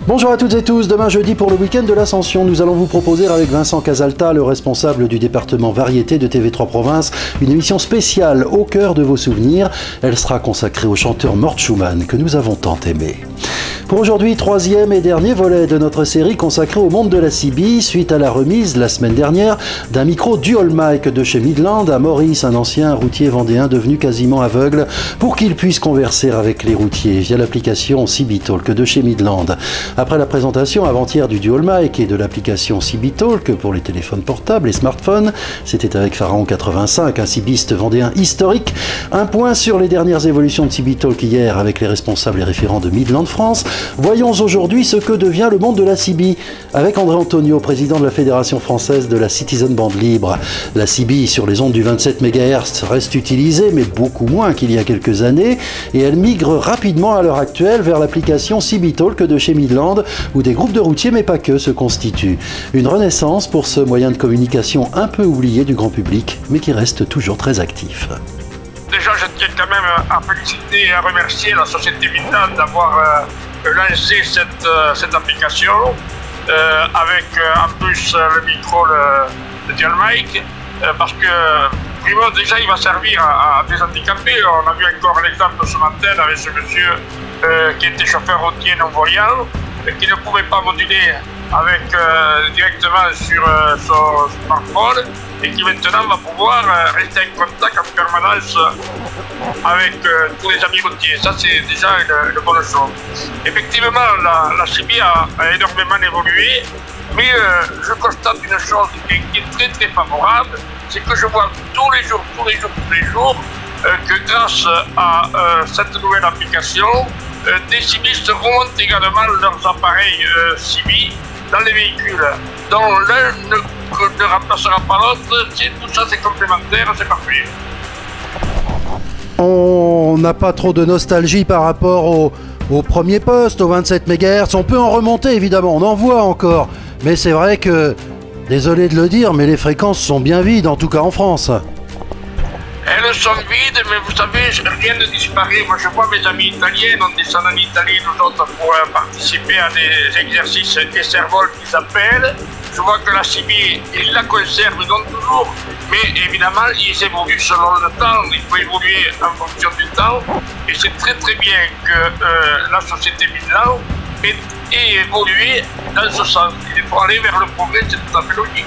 Bonjour à toutes et tous, demain jeudi pour le week-end de l'Ascension, nous allons vous proposer avec Vincent Casalta, le responsable du département variété de TV3 Province, une émission spéciale au cœur de vos souvenirs. Elle sera consacrée au chanteur Mort Schumann que nous avons tant aimé. Pour aujourd'hui, troisième et dernier volet de notre série consacrée au monde de la CB, suite à la remise la semaine dernière d'un micro dual mic de chez Midland à Maurice, un ancien routier vendéen devenu quasiment aveugle, pour qu'il puisse converser avec les routiers via l'application CB Talk de chez Midland. Après la présentation avant-hier du dual mic et de l'application CB Talk pour les téléphones portables et smartphones, c'était avec Pharaon 85, un CBiste vendéen historique. Un point sur les dernières évolutions de CB Talk hier avec les responsables et référents de Midland France. Voyons aujourd'hui ce que devient le monde de la CB avec André Antonio, président de la Fédération française de la Citizen Band Libre. La CB sur les ondes du 27 MHz reste utilisée, mais beaucoup moins qu'il y a quelques années, et elle migre rapidement à l'heure actuelle vers l'application CB Talk de chez Midland, où des groupes de routiers, mais pas que, se constituent. Une renaissance pour ce moyen de communication un peu oublié du grand public, mais qui reste toujours très actif. Déjà, je tiens quand même à féliciter et à remercier la société Midland d'avoir lancé cette application avec en plus le micro, le dual mic, parce que primo, déjà il va servir à des handicapés. On a vu encore l'exemple ce matin avec ce monsieur qui était chauffeur routier non-voyant, qui ne pouvait pas moduler avec directement sur son smartphone et qui maintenant va pouvoir rester en contact en permanence avec tous les amis routiers. Ça, c'est déjà une bonne chose. Effectivement, la CB a énormément évolué, mais je constate une chose qui est très très favorable, c'est que je vois tous les jours que grâce à cette nouvelle application, des CBistes remontent également leurs appareils CB dans les véhicules, dont l'un ne remplacera pas l'autre. Tout ça, c'est complémentaire, c'est parfait. On n'a pas trop de nostalgie par rapport au premier poste, au 27 MHz. On peut en remonter, évidemment, on en voit encore. Mais c'est vrai que, désolé de le dire, mais les fréquences sont bien vides, en tout cas en France. Elles sont vides, mais vous savez, rien ne disparaît. Moi, je vois mes amis italiens, on descend en Italie, nous autres, pour participer à des exercices Esservol qui s'appellent. Je vois que la CB, ils la conservent donc toujours, mais évidemment, ils évoluent selon le temps. Il faut évoluer en fonction du temps. Et c'est très très bien que la société Midland ait évolué dans ce sens. Il faut aller vers le progrès, c'est tout à fait logique.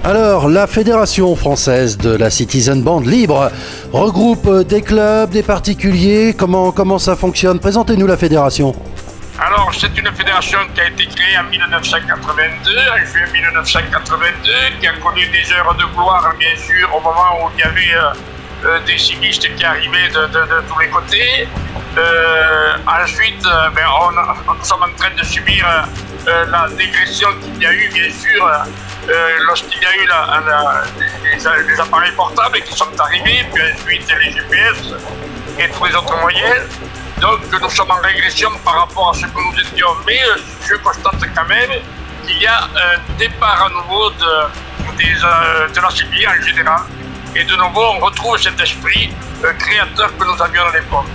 Alors, la Fédération française de la Citizen Band Libre regroupe des clubs, des particuliers. Comment ça fonctionne? Présentez-nous la fédération. Alors, c'est une fédération qui a été créée en 1982, en juin 1982, qui a connu des heures de gloire, bien sûr, au moment où il y avait des CBistes qui arrivaient de tous les côtés. Ensuite, nous sommes en train de subir la dégression qu'il y a eu, bien sûr, lorsqu'il y a eu les appareils portables qui sont arrivés, puis ensuite les GPS et tous les autres moyens. Donc nous sommes en régression par rapport à ce que nous étions, mais je constate quand même qu'il y a un départ à nouveau de la CB en général. Et de nouveau, on retrouve cet esprit créateur que nous avions à l'époque.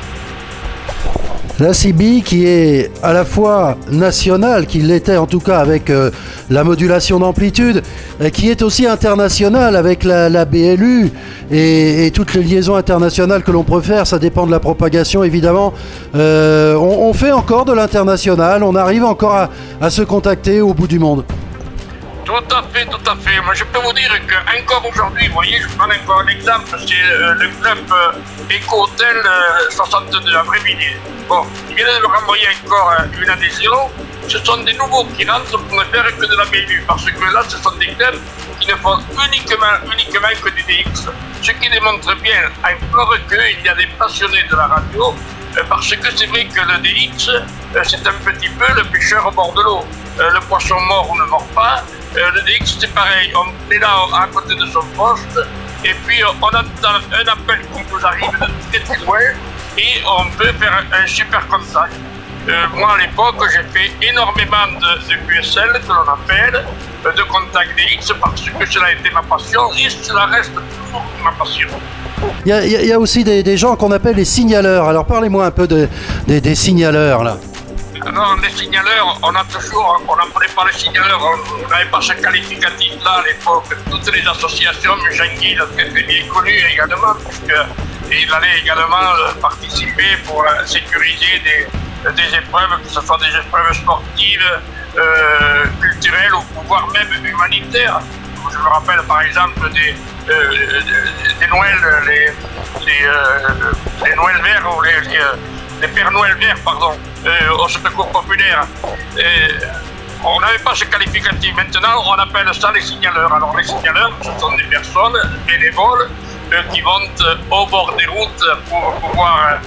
La CB qui est à la fois nationale, qui l'était en tout cas avec la modulation d'amplitude, qui est aussi internationale avec la BLU et toutes les liaisons internationales que l'on peut faire, ça dépend de la propagation évidemment. On fait encore de l'international, on arrive encore à se contacter au bout du monde. Tout à fait, tout à fait. Moi, je peux vous dire qu'encore aujourd'hui, vous voyez, je prends encore un exemple, c'est le club Éco-Hôtel 62 à Bréville. Bon, ils viennent de me renvoyer encore une adhésion. Ce sont des nouveaux qui rentrent pour ne faire que de la BLU, parce que là, ce sont des clubs qui ne font uniquement que du DX. Ce qui démontre bien encore qu'il y a des passionnés de la radio, parce que c'est vrai que le DX, c'est un petit peu le pêcheur au bord de l'eau. Le poisson mort ou ne mord pas. Le DX, c'est pareil, on est là à côté de son poste, et puis on entend un appel qui nous arrive de très loin, et on peut faire un super contact. Moi, à l'époque, j'ai fait énormément de QSL, que l'on appelle, de contact DX, parce que cela a été ma passion, et cela reste toujours ma passion. Il y a aussi des gens qu'on appelle les signaleurs. Alors parlez-moi un peu des signaleurs là. Non, les signaleurs, on n'appelait pas les signaleurs, on n'avait pas ce qualificatif-là à l'époque. Toutes les associations, mais Jean-Guy l'a très bien connu également, puisqu'il allait également participer pour sécuriser des épreuves, que ce soit des épreuves sportives, culturelles ou voire même humanitaires. Je me rappelle par exemple des Noëls, les Noëls verts ou les Pères Noël verts, pardon, au secours populaire. On n'avait pas ce qualificatif. Maintenant, on appelle ça les signaleurs. Alors, les signaleurs, ce sont des personnes bénévoles qui vont au bord des routes pour pouvoir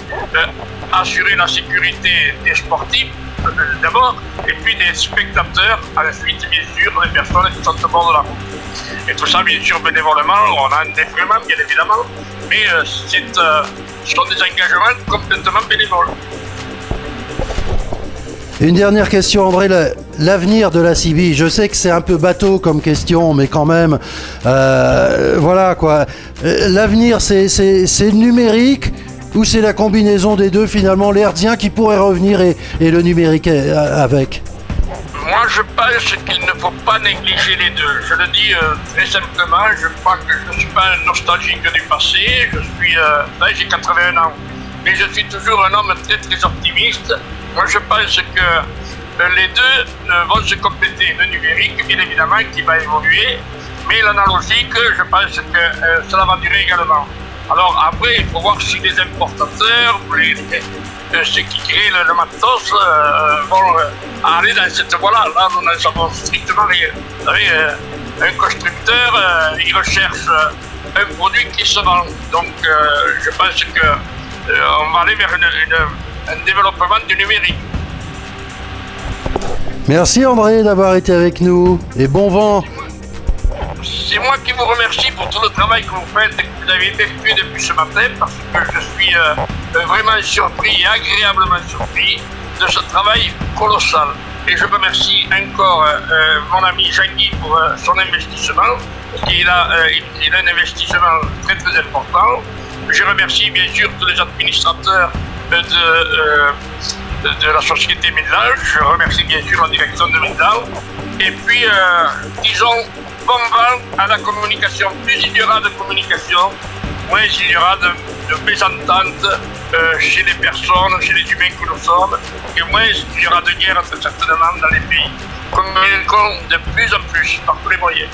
assurer la sécurité des sportifs, d'abord, et puis des spectateurs, à la suite, bien sûr, des personnes qui sont au bord de la route. Et tout ça, bien sûr, bénévolement, on a un déploiement, bien évidemment, mais ce sont des engagements complètement bénévoles. Une dernière question, André, l'avenir de la CIBI, je sais que c'est un peu bateau comme question, mais quand même, voilà quoi. L'avenir, c'est le numérique ou c'est la combinaison des deux, finalement, l'herdien qui pourrait revenir et le numérique avec? Moi, je pense qu'il ne faut pas négliger les deux. Je le dis très simplement, je crois que je ne suis pas un nostalgique du passé, j'ai 81 ans, mais je suis toujours un homme très très optimiste. Moi, je pense que les deux vont se compléter. Le numérique, bien évidemment, qui va évoluer, mais l'analogique, je pense que cela va durer également. Alors après, il faut voir si les importateurs, ceux qui créent le matos, vont aller dans cette voie-là. Là, nous n'en savons strictement rien. Vous savez, un constructeur, il recherche un produit qui se vend. Donc, je pense qu'on va aller vers un développement du numérique. Merci André d'avoir été avec nous et bon vent. C'est moi qui vous remercie pour tout le travail que vous faites et que vous avez effectué depuis ce matin, parce que je suis vraiment surpris et agréablement surpris de ce travail colossal. Et je remercie encore mon ami Jean-Guy pour son investissement. Il a un investissement très très important. Je remercie bien sûr tous les administrateurs de la société Midland. Je remercie bien sûr la direction de Midland. Et puis, disons, bon vent à la communication. Plus il y aura de communication, moins il y aura de mésentente chez les personnes, chez les humains que nous sommes, et moins il y aura de guerre très certainement dans les pays. Communiquons de plus en plus par tous les moyens.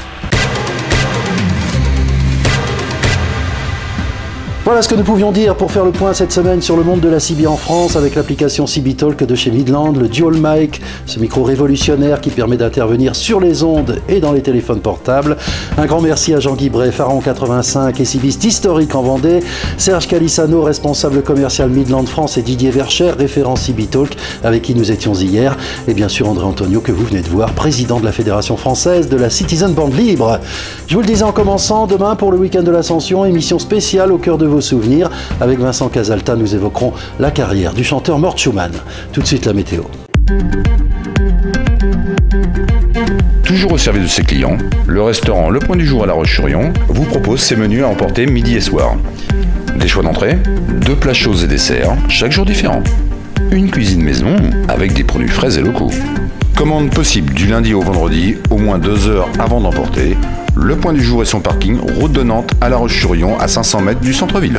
Voilà ce que nous pouvions dire pour faire le point cette semaine sur le monde de la CIBI en France avec l'application CIBI Talk de chez Midland, le Dual Mic, ce micro révolutionnaire qui permet d'intervenir sur les ondes et dans les téléphones portables. Un grand merci à Jean-Guy Bray, Pharaon 85 et CIBiste historique en Vendée, Serge Calissano, responsable commercial Midland France et Didier Vercher, référent CIBI Talk avec qui nous étions hier, et bien sûr André Antonio que vous venez de voir, président de la Fédération française de la Citizen Band Libre. Je vous le disais en commençant, demain pour le week-end de l'Ascension, émission spéciale au cœur de vos souvenirs. Avec Vincent Casalta, nous évoquerons la carrière du chanteur Mort Schumann. Tout de suite, la météo. Toujours au service de ses clients, le restaurant Le Point du Jour à La Roche-sur-Yon vous propose ses menus à emporter midi et soir. Des choix d'entrée, 2 plats chauds et desserts, chaque jour différents. Une cuisine maison avec des produits frais et locaux. Commande possible du lundi au vendredi, au moins 2 heures avant d'emporter. Le Point du Jour et son parking, route de Nantes à La Roche-sur-Yon, à 500 mètres du centre-ville.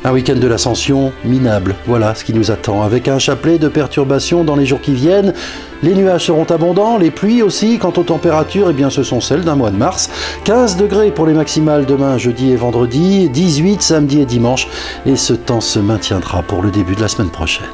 Un week-end de l'Ascension minable, voilà ce qui nous attend. Avec un chapelet de perturbations dans les jours qui viennent, les nuages seront abondants, les pluies aussi. Quant aux températures, eh bien, ce sont celles d'un mois de mars. 15 degrés pour les maximales demain, jeudi et vendredi, 18 samedi et dimanche. Et ce temps se maintiendra pour le début de la semaine prochaine.